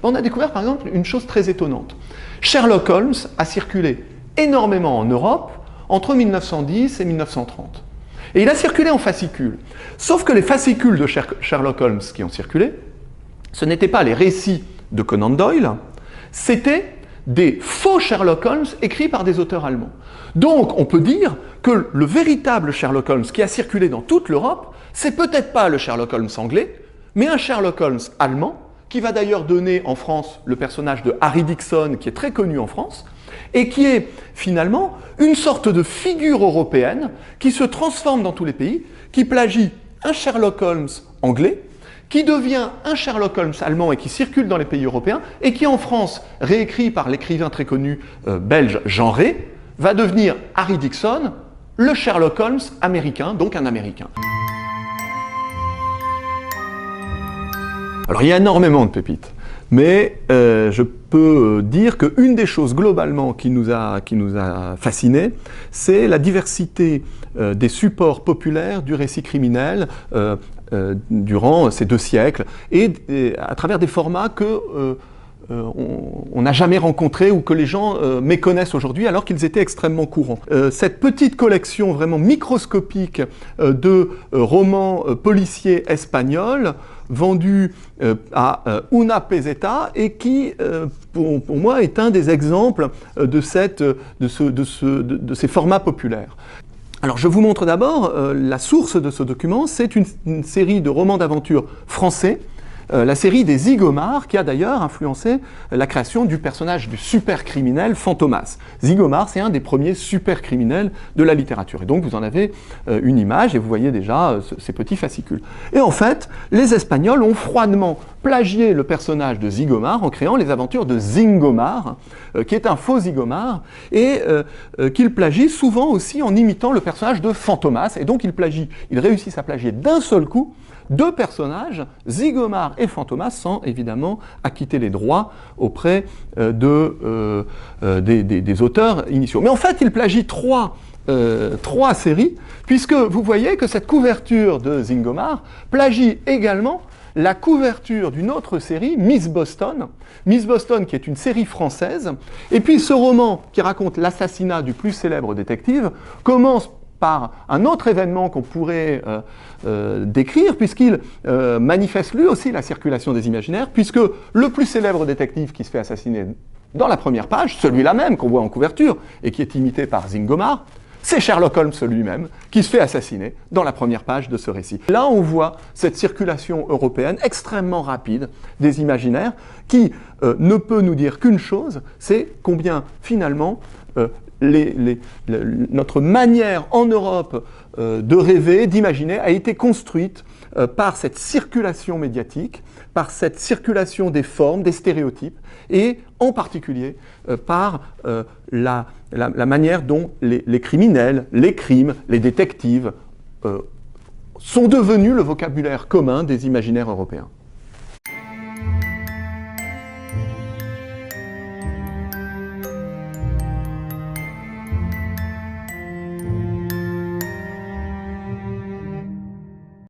on a découvert par exemple une chose très étonnante. Sherlock Holmes a circulé énormément en Europe entre 1910 et 1930. Et il a circulé en fascicules. Sauf que les fascicules de Sherlock Holmes qui ont circulé, ce n'étaient pas les récits de Conan Doyle, c'était des faux Sherlock Holmes écrits par des auteurs allemands. Donc on peut dire que le véritable Sherlock Holmes qui a circulé dans toute l'Europe, c'est peut-être pas le Sherlock Holmes anglais, mais un Sherlock Holmes allemand, qui va d'ailleurs donner en France le personnage de Harry Dixon, qui est très connu en France, et qui est finalement une sorte de figure européenne qui se transforme dans tous les pays, qui plagie un Sherlock Holmes anglais, qui devient un Sherlock Holmes allemand et qui circule dans les pays européens, et qui en France, réécrit par l'écrivain très connu belge Jean Rey, va devenir Harry Dixon, le Sherlock Holmes américain, donc un Américain. Alors il y a énormément de pépites, mais je peux dire qu'une des choses globalement qui nous a fascinés, c'est la diversité des supports populaires du récit criminel durant ces 2 siècles, et à travers des formats que on n'a jamais rencontrés ou que les gens méconnaissent aujourd'hui alors qu'ils étaient extrêmement courants. Cette petite collection vraiment microscopique de romans policiers espagnols vendus à Una Peseta et qui, pour moi, est un des exemples de ces formats populaires. Alors je vous montre d'abord la source de ce document, c'est une série de romans d'aventure français, la série des Zygomars, qui a d'ailleurs influencé la création du personnage du super-criminel Fantomas. Zygomar, c'est un des premiers super-criminels de la littérature. Et donc vous en avez une image et vous voyez déjà ces petits fascicules. Et en fait, les Espagnols ont froidement plagié le personnage de Zygomar en créant les aventures de Zingomar, qui est un faux Zygomar, et qu'ils plagient souvent aussi en imitant le personnage de Fantomas. Et donc ils réussissent à plagier d'un seul coup 2 personnages, Zygomar et Fantomas, sans évidemment acquitter les droits auprès des auteurs initiaux. Mais en fait, il plagie 3 séries, puisque vous voyez que cette couverture de Zygomar plagie également la couverture d'une autre série, Miss Boston, qui est une série française. Et puis ce roman, qui raconte l'assassinat du plus célèbre détective, commence par un autre événement qu'on pourrait décrire, puisqu'il manifeste lui aussi la circulation des imaginaires, puisque le plus célèbre détective qui se fait assassiner dans la première page, celui-là même qu'on voit en couverture, et qui est imité par Zingomar, c'est Sherlock Holmes lui-même qui se fait assassiner dans la première page de ce récit. Là, on voit cette circulation européenne extrêmement rapide des imaginaires, qui ne peut nous dire qu'une chose, c'est combien finalement notre manière en Europe de rêver, d'imaginer, a été construite par cette circulation médiatique, par cette circulation des formes, des stéréotypes, et en particulier par la manière dont les criminels, les crimes, les détectives sont devenus le vocabulaire commun des imaginaires européens.